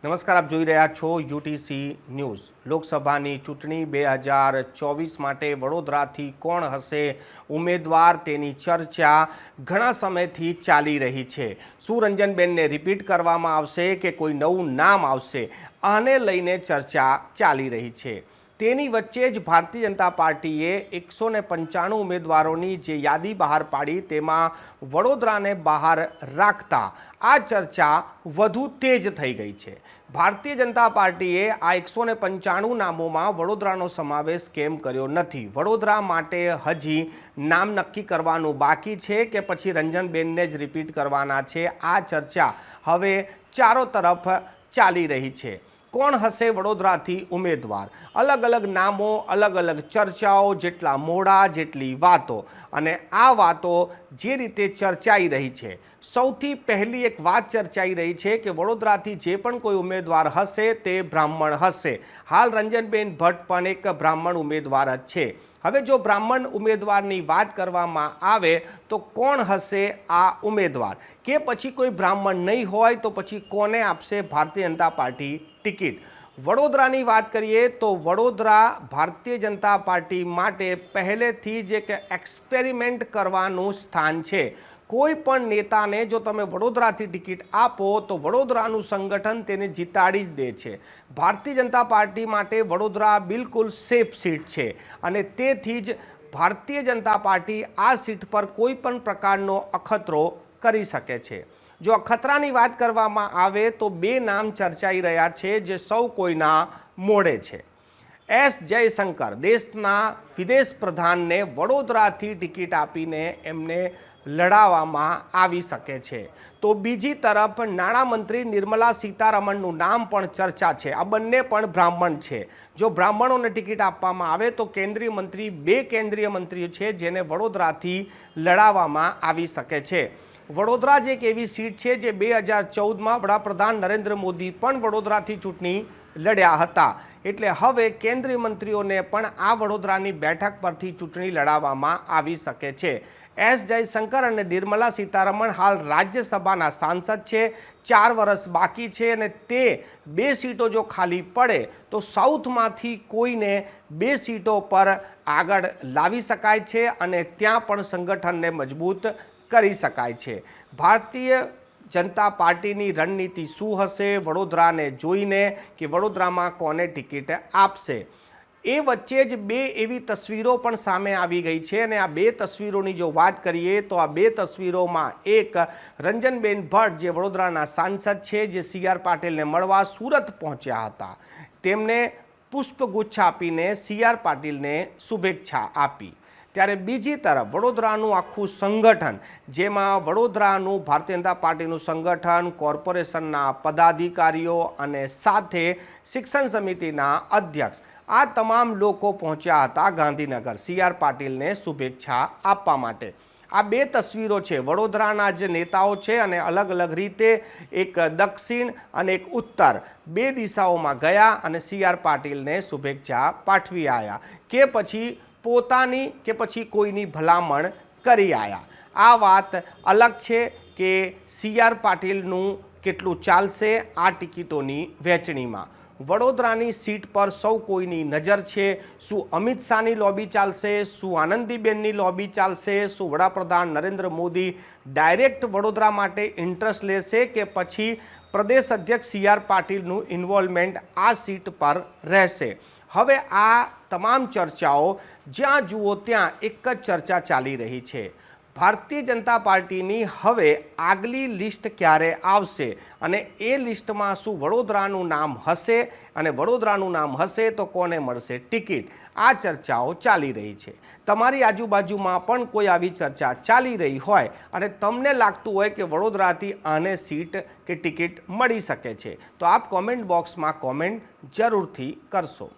નમસ્કાર, આપ જોઈ રહ્યા છો યુટીસી ન્યૂઝ। લોકસભાની ચૂંટણી 2024 માટે વડોદરાથી કોણ હશે ઉમેદવાર તેની ચર્ચા ઘણા સમયથી ચાલી રહી છે। શું રંજનબેનને રિપીટ કરવામાં આવશે કે કોઈ નવું નામ આવશે, આને લઈને ચર્ચા ચાલી રહી છે। તેની વચ્ચે જ ભારતીય જનતા પાર્ટીએ 195 ઉમેદવારોની જે યાદી બહાર પાડી તેમાં વડોદરાને બહાર રાખતા આ ચર્ચા વધુ તેજ થઈ ગઈ છે। ભારતીય જનતા પાર્ટીએ આ 195 નામોમાં વડોદરાનો સમાવેશ કેમ કર્યો નથી? વડોદરા માટે હજી નામ નક્કી કરવાનું બાકી છે કે પછી રંજનબેનને જ રિપીટ કરવાના છે? આ ચર્ચા હવે ચારો તરફ ચાલી રહી છે। કોણ હશે વડોદરાથી ઉમેદવાર? અલગ અલગ નામો, અલગ અલગ ચર્ચાઓ, જેટલા મોડા જેટલી વાતો, અને આ વાતો જે રીતે ચર્ચાઈ રહી છે, સૌથી પહેલી એક વાત ચર્ચાઈ રહી છે કે વડોદરાથી જે પણ કોઈ ઉમેદવાર હશે તે બ્રાહ્મણ હશે। હાલ રંજનબેન ભટ્ટ પણ એક બ્રાહ્મણ ઉમેદવાર જ છે। હવે જો બ્રાહ્મણ ઉમેદવારની વાત કરવામાં આવે તો કોણ હશે આ ઉમેદવાર? કે પછી કોઈ બ્રાહ્મણ નહીં હોય તો પછી કોને આપશે ભારતીય જનતા પાર્ટી ટિકિટ? વડોદરાની વાત કરીએ તો વડોદરા ભારતીય જનતા પાર્ટી માટે પહેલેથી જ એક એક્સપેરિમેન્ટ કરવાનું સ્થાન છે। કોઈ પણ નેતાને જો તમે વડોદરાથી ટિકિટ આપો તો વડોદરાનું સંગઠન તેને જીતાડી જ દે છે। ભારતીય જનતા પાર્ટી માટે વડોદરા બિલકુલ સેફ સીટ છે અને તેથી જ ભારતીય જનતા પાર્ટી આ સીટ પર કોઈ પણ પ્રકારનો અખતરો કરી શકે છે। જો અખતરાની વાત કરવામાં આવે તો બે નામ ચર્ચાઈ રહ્યા છે જે સૌ કોઈના મોડે છે। એસ જયશંકર, દેશના વિદેશ પ્રધાનને વડોદરાથી ટિકિટ આપીને એમને લડાવવામાં આવી શકે છે। તો બીજી તરફ નાણામંત્રી નિર્મલા સીતારમણનું નામ પણ ચર્ચા છે। આ બંને પણ બ્રાહ્મણ છે। જો બ્રાહ્મણોને ટિકિટ આપવામાં આવે તો કેન્દ્રીય મંત્રી, બે કેન્દ્રીય મંત્રીઓ છે જેને વડોદરાથી લડાવવામાં આવી શકે છે। વડોદરા જ એક એવી સીટ છે જે 2014માં વડાપ્રધાન નરેન્દ્ર મોદી પણ વડોદરાથી ચૂંટણી લડ્યા હતા। એટલે હવે કેન્દ્રીય મંત્રીઓને પણ આ વડોદરાની બેઠક પરથી ચૂંટણી લડાવવામાં આવી શકે છે। એસ જયશંકર અને નિર્મલા સીતારમણ હાલ રાજ્યસભાના સાંસદ છે। 4 વર્ષ બાકી છે અને તે બે સીટો જો ખાલી પડે તો સાઉથમાંથી કોઈને બે સીટો પર આગળ લાવી શકાય છે અને ત્યાં પણ સંગઠનને મજબૂત કરી શકાય છે। ભારતીય જનતા પાર્ટીની રણનીતિ શું હશે વડોદરાને જોઈને કે વડોદરામાં કોને ટિકિટ આપશે? એ વચ્ચે જ બે એવી તસવીરો પણ સામે આવી ગઈ છે અને આ બે તસવીરોની જો વાત કરીએ તો આ બે તસવીરોમાં એક રંજનબેન ભટ્ટ જે વડોદરાના સાંસદ છે, જે CR પાટીલને મળવા સુરત પહોંચ્યા હતા, તેમને પુષ્પગુચ્છ આપીને CR પાટીલને શુભેચ્છા આપી। ત્યારે બીજી તરફ વડોદરાનું આખું સંગઠન, જેમાં વડોદરાનું ભારતીય જનતા પાર્ટીનું સંગઠન, કોર્પોરેશનના પદાધિકારીઓ અને સાથે શિક્ષણ સમિતિના અધ્યક્ષ, આ તમામ લોકો પહોંચ્યા હતા ગાંધીનગર CR પાટીલને શુભેચ્છા આપવા માટે। આ બે તસવીરો છે વડોદરાના જે નેતાઓ છે અને અલગ અલગ રીતે એક દક્ષિણ અને એક ઉત્તર બે દિશાઓમાં ગયા અને CR પાટીલને શુભેચ્છા પાઠવી આવ્યા કે પછી પોતાની કે પછી કોઈની ભલામણ કરી આવ્યા। આ વાત અલગ છે કે CR પાટીલનું કેટલું ચાલશે આ ટિકિટોની વહેંચણીમાં। વડોદરાની સીટ પર સૌ કોઈની નજર છે। શું અમિત શાહની લોબી ચાલશે? શું આનંદીબેનની લોબી ચાલશે? શું વડાપ્રધાન નરેન્દ્ર મોદી ડાયરેક્ટ વડોદરા માટે ઇન્ટરેસ્ટ લેશે કે પછી પ્રદેશ અધ્યક્ષ CR પાટીલનું ઇન્વોલ્વમેન્ટ આ સીટ પર રહેશે? હવે આ તમામ ચર્ચાઓ જ્યાં જુઓ ત્યાં એક જ ચર્ચા ચાલી રહી છે। ભારતીય જનતા પાર્ટીની હવે આગલી લિસ્ટ ક્યારે આવશે અને એ લિસ્ટમાં શું વડોદરાનું નામ હશે અને વડોદરાનું નામ હશે તો કોને મળશે ટિકિટ? આ ચર્ચાઓ ચાલી રહી છે। તમારી આજુબાજુમાં પણ કોઈ આવી ચર્ચા ચાલી રહી હોય અને તમને લાગતું હોય કે વડોદરાથી આને સીટ કે ટિકિટ મળી શકે છે તો આપ કોમેન્ટ બોક્સમાં કોમેન્ટ જરૂરથી કરશો।